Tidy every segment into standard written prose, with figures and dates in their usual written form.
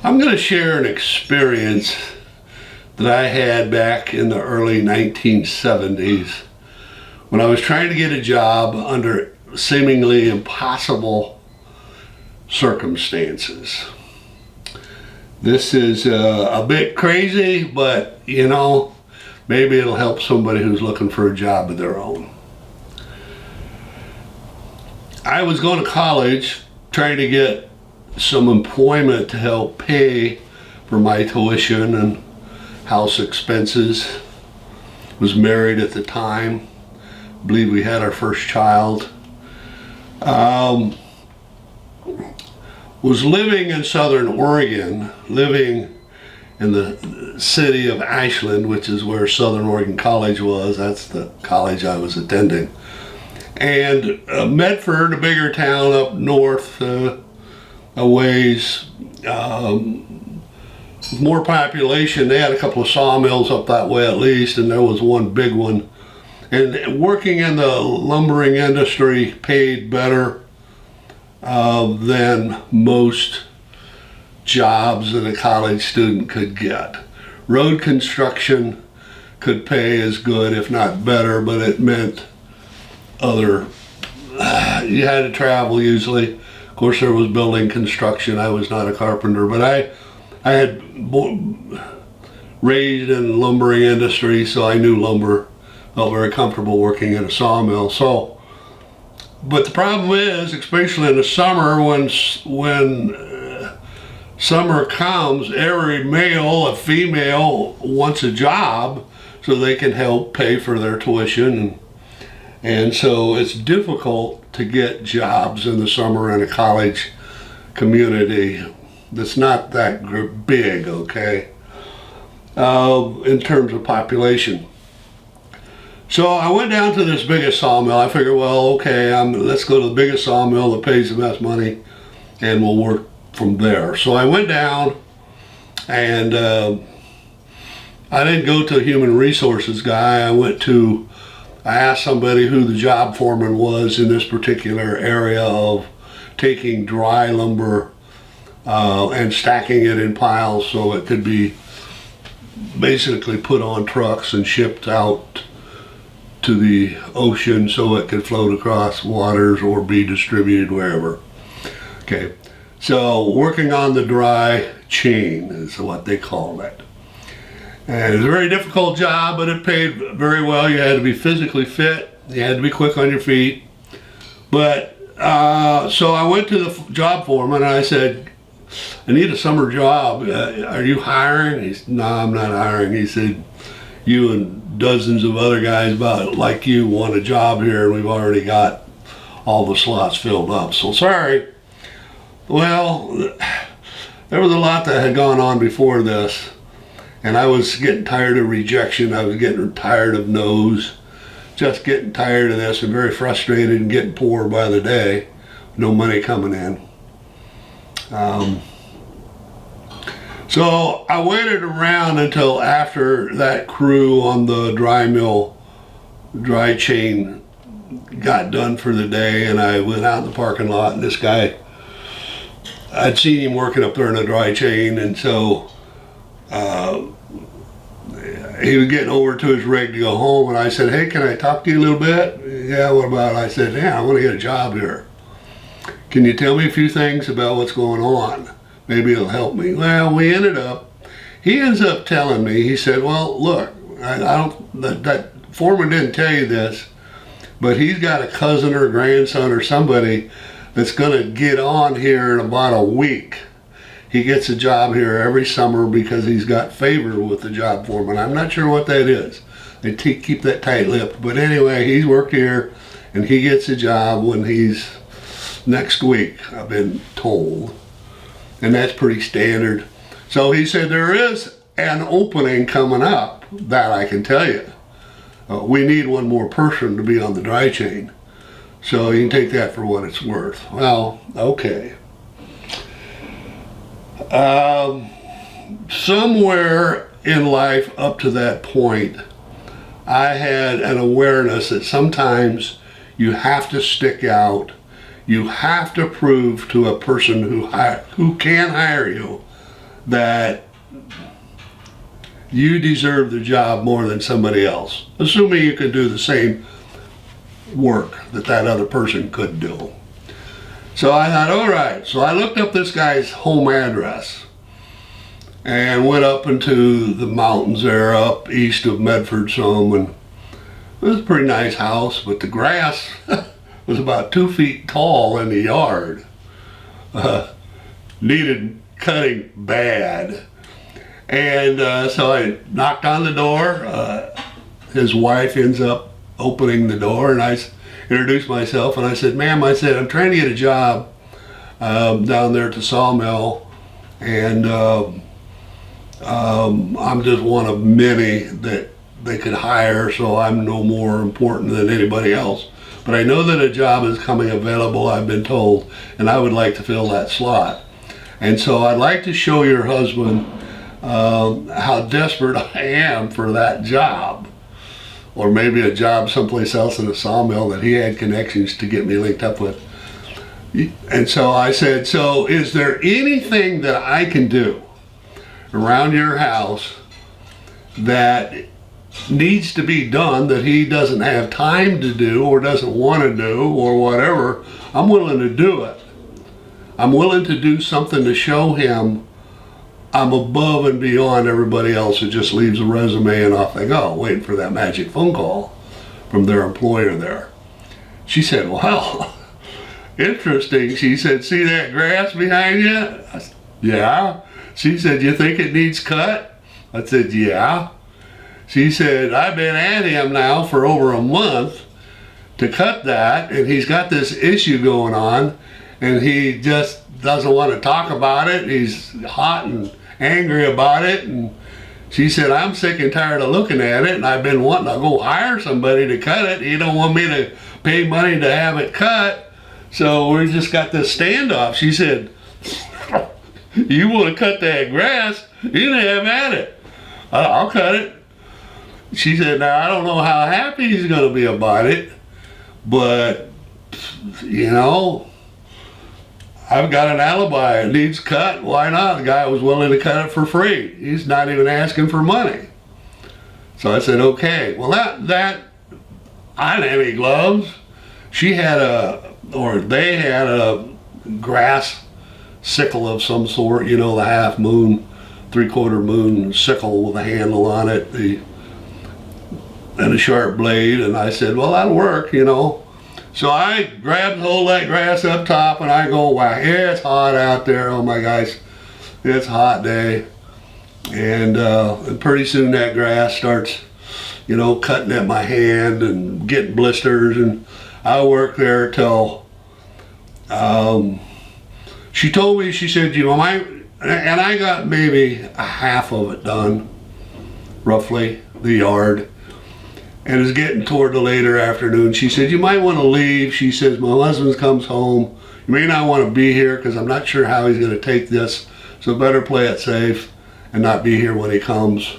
I'm going to share an experience that I had back in the early 1970s when I was trying to get a job under seemingly impossible circumstances. This is a bit crazy, but you know, maybe it'll help somebody who's looking for a job of their own. I was going to college trying to get some employment to help pay for my tuition and house expenses. Was married at the time. I believe we had our first child. Was living in Southern Oregon, living in the city of Ashland, which is where Southern Oregon College was. That's the college I was attending. And Medford, a bigger town up north, a ways, more population. They had a couple of sawmills up that way at least, and there was one big one. And working in the lumbering industry paid better than most jobs that a college student could get. Road construction could pay as good, if not better, but it meant you had to travel usually. Of course, there was building construction. I was not a carpenter, but I had raised in the lumbering industry, so I knew lumber. Felt very comfortable working in a sawmill. But the problem is, especially in the summer, when summer comes, every male or female wants a job so they can help pay for their tuition. And so it's difficult to get jobs in the summer in a college community that's not that big, okay, in terms of population. So I went down to this biggest sawmill. I figured, well, okay, let's go to the biggest sawmill that pays the best money, and we'll work from there. So I went down, and I didn't go to a human resources guy. I asked somebody who the job foreman was in this particular area of taking dry lumber and stacking it in piles so it could be basically put on trucks and shipped out to the ocean so it could float across waters or be distributed wherever. Okay, so working on the dry chain is what they call it. And it was a very difficult job, but it paid very well. You had to be physically fit. You had to be quick on your feet. But so I went to the job foreman and I said, I need a summer job. Are you hiring? He said, no, I'm not hiring. He said, you and dozens of other guys like you want a job here, and we've already got all the slots filled up. So sorry. Well, there was a lot that had gone on before this. And I was getting tired of rejection. I was getting tired of no's. Just getting tired of this and very frustrated and getting poor by the day. No money coming in. So I waited around until after that crew on the dry chain got done for the day, and I went out in the parking lot, and this guy, I'd seen him working up there in the dry chain, and so he was getting over to his rig to go home, and I said, hey, can I talk to you a little bit? Yeah, what about it? I said, yeah, I want to get a job here. Can you tell me a few things about what's going on? Maybe it'll help me. Well, he ends up telling me, he said, well, look, that foreman didn't tell you this, but he's got a cousin or grandson or somebody that's going to get on here in about a week. He gets a job here every summer because he's got favor with the job foreman. I'm not sure what that is. They keep that tight-lipped. But anyway, he's worked here, and he gets a job when he's next week, I've been told. And that's pretty standard. So he said, there is an opening coming up, that I can tell you. We need one more person to be on the dry chain. So you can take that for what it's worth. Well, okay. Somewhere in life up to that point, I had an awareness that sometimes you have to stick out. You have to prove to a person who can hire you that you deserve the job more than somebody else, assuming you could do the same work that that other person could do. So I thought, all right. So I looked up this guy's home address and went up into the mountains there up east of Medford some, and it was a pretty nice house, but the grass was about 2 feet tall in the yard. Needed cutting bad. And so I knocked on the door. His wife ends up opening the door, and I introduced myself, and I said, ma'am, I said, I'm trying to get a job down there at the sawmill, and I'm just one of many that they could hire, so I'm no more important than anybody else. But I know that a job is coming available, I've been told, and I would like to fill that slot. And so I'd like to show your husband how desperate I am for that job. Or maybe a job someplace else in a sawmill that he had connections to get me linked up with. And so I said, so is there anything that I can do around your house that needs to be done that he doesn't have time to do or doesn't want to do or whatever? I'm willing to do it. I'm willing to do something to show him I'm above and beyond everybody else who just leaves a resume and off they go, waiting for that magic phone call from their employer there. She said, well, interesting. She said, see that grass behind you? I said, yeah. She said, you think it needs cut? I said, yeah. She said, I've been at him now for over a month to cut that, and he's got this issue going on, and he just doesn't want to talk about it. He's hot and angry about it. And she said, I'm sick and tired of looking at it, and I've been wanting to go hire somebody to cut it. He don't want me to pay money to have it cut, so we just got this standoff. She said, you want to cut that grass? You can have at it. I'll cut it. She said, now I don't know how happy he's going to be about it, but you know, I've got an alibi. It needs cut. Why not? The guy was willing to cut it for free. He's not even asking for money. So I said, okay. Well, that I didn't have any gloves. She had they had a grass sickle of some sort, you know, the half moon, 3/4 moon sickle with a handle on it, and a sharp blade. And I said, well, that'll work, you know. So I grabbed hold of that grass up top, and I go, wow, it's hot out there. Oh my gosh, it's a hot day. And pretty soon that grass starts, you know, cutting at my hand and getting blisters. And I worked there till, she told me, she said, you know, and I got maybe a half of it done, roughly, the yard. And it's getting toward the later afternoon. She said, you might want to leave. She says, my husband comes home. You may not want to be here because I'm not sure how he's going to take this. So better play it safe and not be here when he comes.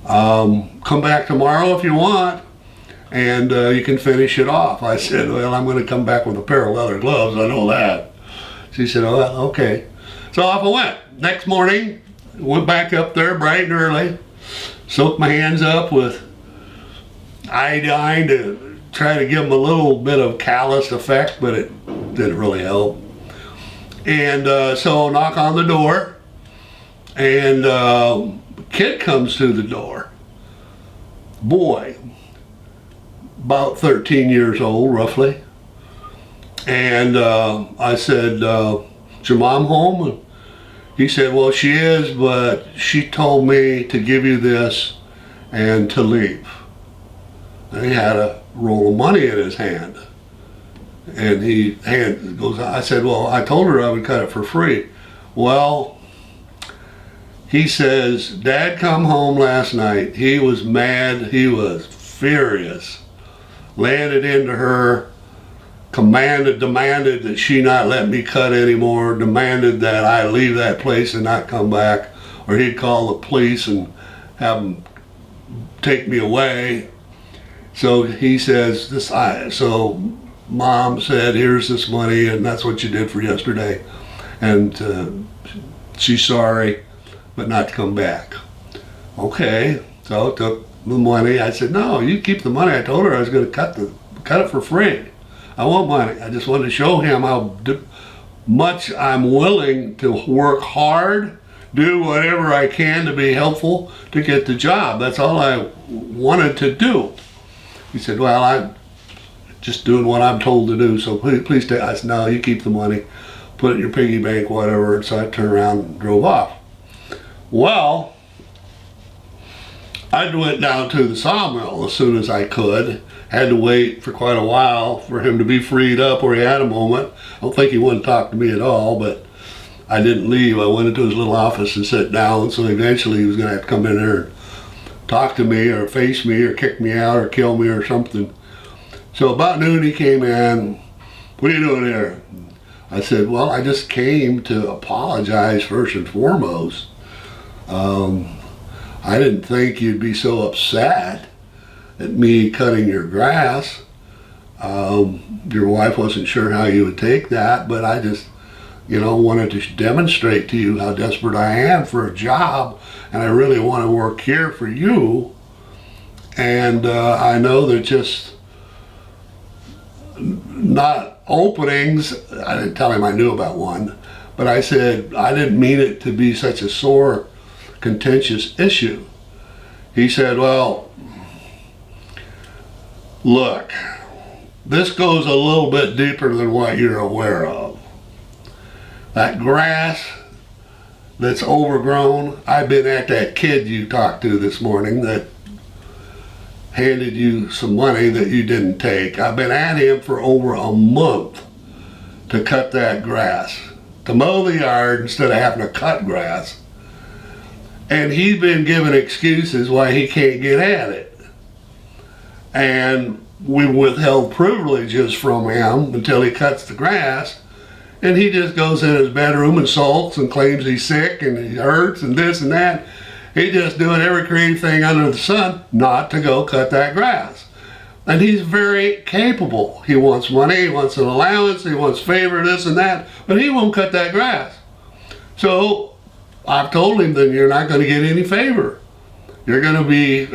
Come back tomorrow if you want, and you can finish it off. I said, well, I'm going to come back with a pair of leather gloves. I know that. She said, oh, well, okay. So off I went. Next morning, went back up there bright and early. Soaked my hands up with iodine to try to give them a little bit of callous effect, but it didn't really help. And so knock on the door, and a kid comes through the door. Boy, about 13 years old roughly. And I said, is your mom home? And he said, well, she is, but she told me to give you this and to leave. And he had a roll of money in his hand. And I said, well, I told her I would cut it for free. Well, he says, Dad come home last night. He was mad. He was furious. Landed into her, demanded that she not let me cut anymore, demanded that I leave that place and not come back, or he'd call the police and have them take me away. So he says, so Mom said, here's this money, and that's what you did for yesterday. And she's sorry. but not to come back. Okay, so I took the money. I said, no, you keep the money. I told her I was going to cut it for free. I want money. I just wanted to show him how much I'm willing to work hard, do whatever I can to be helpful to get the job. That's all I wanted to do. He said, well, I'm just doing what I'm told to do, so please take. I said, no, you keep the money, put it in your piggy bank, whatever. And so I turned around and drove off. Well, I went down to the sawmill as soon as I could. Had to wait for quite a while for him to be freed up, or he had a moment. I don't think he wanted to talk to me at all, but I didn't leave. I went into his little office and sat down, so eventually he was going to have to come in there and talk to me or face me or kick me out or kill me or something. So about noon he came in. What are you doing here? I said, well, I just came to apologize first and foremost. I didn't think you'd be so upset at me cutting your grass. Your wife wasn't sure how you would take that, but I just, wanted to demonstrate to you how desperate I am for a job, and I really want to work here for you. And I know that just not openings, I didn't tell him I knew about one, but I said I didn't mean it to be such a sore, contentious issue. He said, well, look, this goes a little bit deeper than what you're aware of. That grass that's overgrown, I've been at that kid you talked to this morning that handed you some money that you didn't take. I've been at him for over a month to cut that grass, to mow the yard instead of having to cut grass. And he's been giving excuses why he can't get at it. And we withheld privileges from him until he cuts the grass, and he just goes in his bedroom and sulks and claims he's sick and he hurts and this and that. He's just doing every creative thing under the sun not to go cut that grass. And he's very capable. He wants money, he wants an allowance, he wants favor, this and that, but he won't cut that grass. So I've told him, then you're not going to get any favor. You're going to be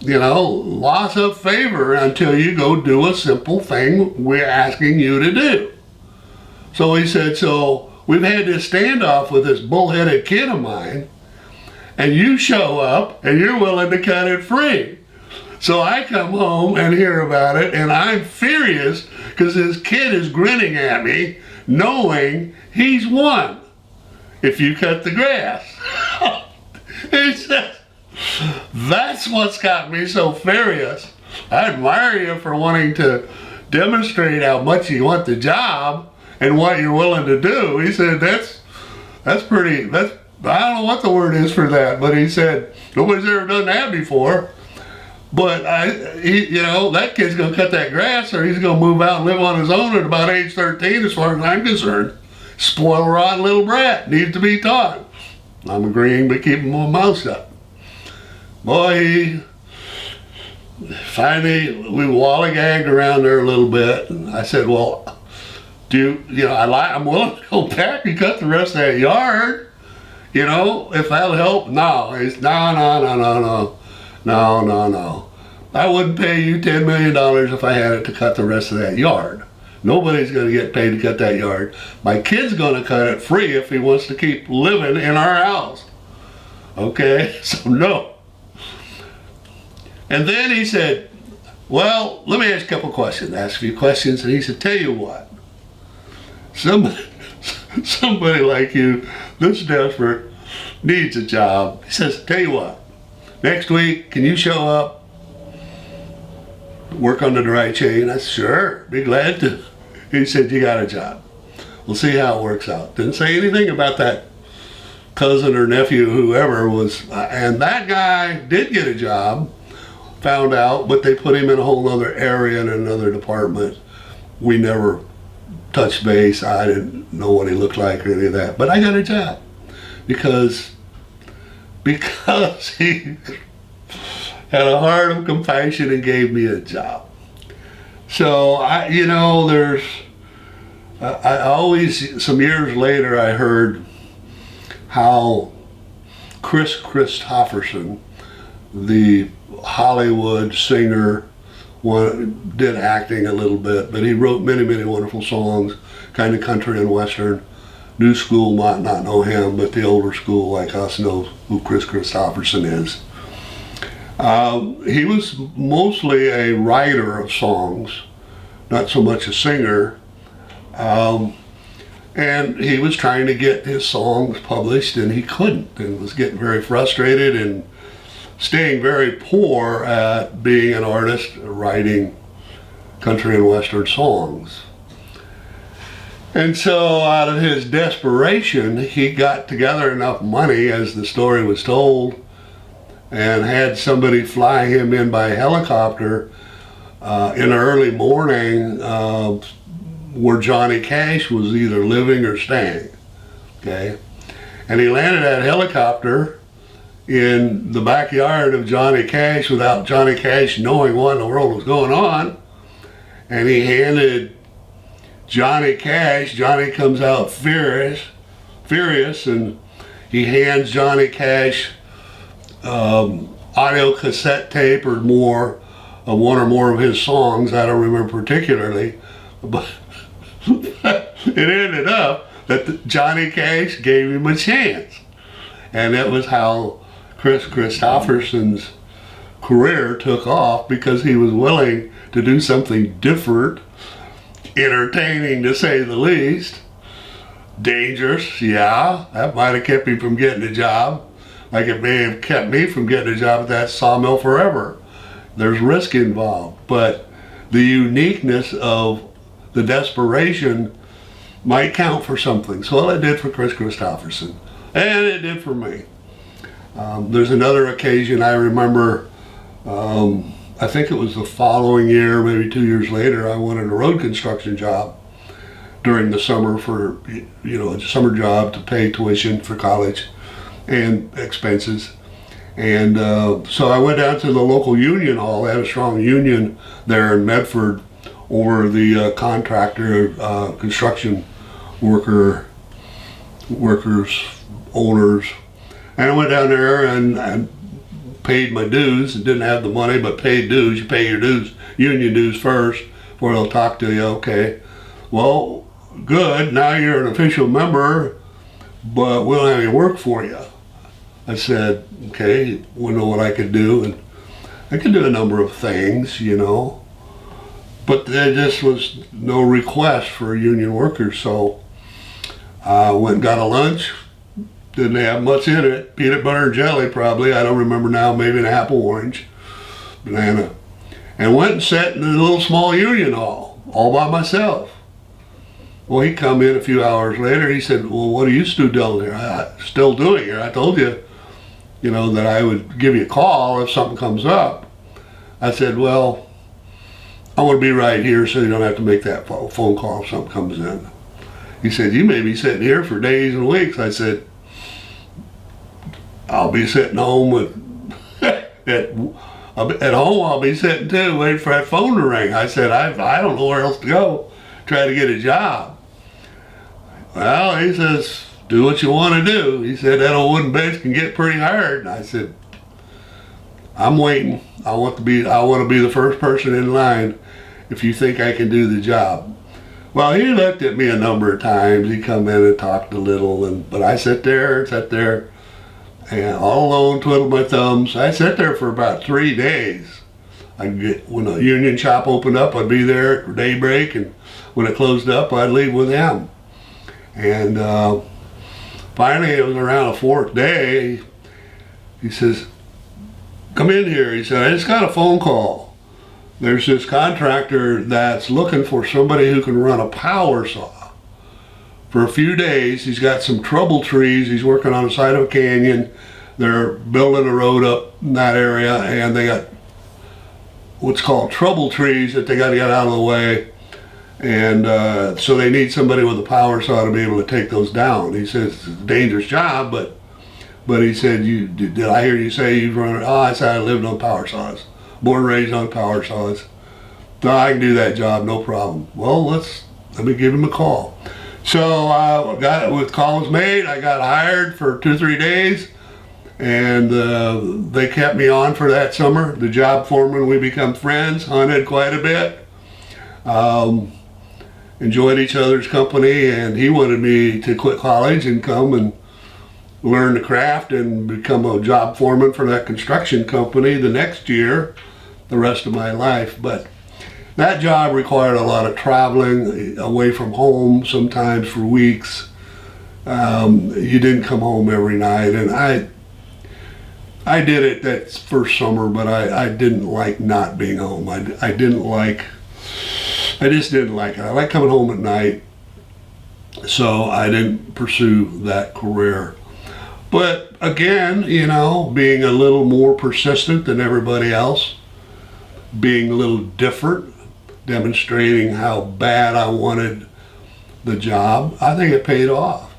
loss of favor until you go do a simple thing we're asking you to do. So he said, so we've had this standoff with this bullheaded kid of mine, and you show up and you're willing to cut it free. So I come home and hear about it, and I'm furious because this kid is grinning at me knowing he's won if you cut the grass. He said, that's what's got me so furious. I admire you for wanting to demonstrate how much you want the job and what you're willing to do. He said, that's pretty, I don't know what the word is for that, but he said, nobody's ever done that before. But that kid's gonna cut that grass, or he's gonna move out and live on his own at about age 13, as far as I'm concerned. Spoiled, rotten little brat, needs to be taught. I'm agreeing, but keeping my mouth shut. Boy, finally, we wallygagged around there a little bit, and I said, well, I'm willing to go back and cut the rest of that yard, if that'll help. No, he's, no. I wouldn't pay you $10 million if I had it to cut the rest of that yard. Nobody's going to get paid to cut that yard. My kid's going to cut it free if he wants to keep living in our house. Okay, so no. And then he said, well, let me ask a couple questions. Ask a few questions, and he said, tell you what. Somebody like you, this desperate, needs a job. He says, tell you what, next week, can you show up, work on the dry chain? I said, sure, be glad to. He said, you got a job. We'll see how it works out. Didn't say anything about that cousin or nephew, whoever was, and that guy did get a job, found out, but they put him in a whole other area in another department. We never touched base. I didn't know what he looked like or any of that, but I got a job because he had a heart of compassion and gave me a job. So I always, some years later, I heard how Chris Christopherson, the Hollywood singer, did acting a little bit, but he wrote many, many wonderful songs, kind of country and western. New school might not know him, but the older school like us knows who Chris Christopherson is. He was mostly a writer of songs, not so much a singer. And he was trying to get his songs published, and he couldn't, and was getting very frustrated and staying very poor at being an artist, writing country and western songs. And so out of his desperation, he got together enough money, as the story was told, and had somebody fly him in by helicopter in the early morning where Johnny Cash was either living or staying. Okay? And he landed that helicopter in the backyard of Johnny Cash without Johnny Cash knowing what in the world was going on. And he handed Johnny Cash, Johnny comes out furious, and he hands Johnny Cash audio cassette tape or more of one or more of his songs. I don't remember particularly, but it ended up that Johnny Cash gave him a chance. And that was how Chris Christopherson's career took off, because he was willing to do something different, entertaining to say the least, dangerous, yeah, that might have kept him from getting a job, like it may have kept me from getting a job at that sawmill forever. There's risk involved, but the uniqueness of the desperation might count for something. So it did for Chris Christopherson, and it did for me. There's another occasion I remember, I think it was the following year, maybe 2 years later, I wanted a road construction job during the summer for, a summer job to pay tuition for college and expenses. And so I went down to the local union hall. They had a strong union there in Medford over the contractor, construction workers, owners. And I went down there and paid my dues, and didn't have the money, but paid dues. You pay your dues, union dues first, before they'll talk to you. Okay, well, good, now you're an official member, but we don't have any work for you. I said, okay, we know what I could do, and I could do a number of things, but there just was no request for union workers. So I went and got a lunch. Didn't have much in it. Peanut butter and jelly, probably. I don't remember now. Maybe an apple, orange, banana. And went and sat in a little small union hall, all by myself. Well, he come in a few hours later. He said, well, what are you still doing here? Still doing here? I told you, that I would give you a call if something comes up. I said, well, I want to be right here so you don't have to make that phone call if something comes in. He said, you may be sitting here for days and weeks. I said, I'll be sitting home at home. I'll be sitting too, waiting for that phone to ring. I said, I don't know where else to go, try to get a job. Well, he says, do what you want to do. He said, that old wooden bench can get pretty hard. And I said, I'm waiting. I want to be the first person in line if you think I can do the job. Well, he looked at me a number of times. He come in and talked a little, but I sat there, and all alone, twiddled my thumbs. I sat there for about 3 days. When the union shop opened up, I'd be there at daybreak, and when it closed up, I'd leave with him. And finally, it was around the 4th day, he says, come in here. He said, I just got a phone call. There's this contractor that's looking for somebody who can run a power saw. For a few days, he's got some trouble trees. He's working on the side of a canyon. They're building a road up in that area, and they got what's called trouble trees that they got to get out of the way. And so they need somebody with a power saw to be able to take those down. He says it's a dangerous job, but he said, did I hear you say you've run it? Oh, I said I lived on power saws. Born and raised on power saws. No, I can do that job, no problem. Well, let me give him a call. So with call was made, I got hired for 2-3 days, and they kept me on for that summer. The job foreman, we become friends, hunted quite a bit, enjoyed each other's company, and he wanted me to quit college and come and learn the craft and become a job foreman for that construction company the next year, the rest of my life. But that job required a lot of traveling away from home, sometimes for weeks. You didn't come home every night, and I did it that first summer, but I didn't like not being home. I just didn't like it. I like coming home at night, so I didn't pursue that career. But again, you know, being a little more persistent than everybody else, being a little different, demonstrating how bad I wanted the job, I think it paid off.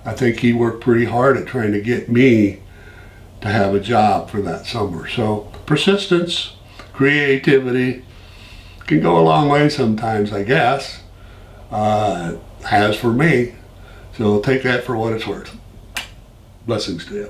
I think he worked pretty hard at trying to get me to have a job for that summer. So persistence, creativity can go a long way sometimes, I guess. Has for me. So take that for what it's worth. Blessings to you.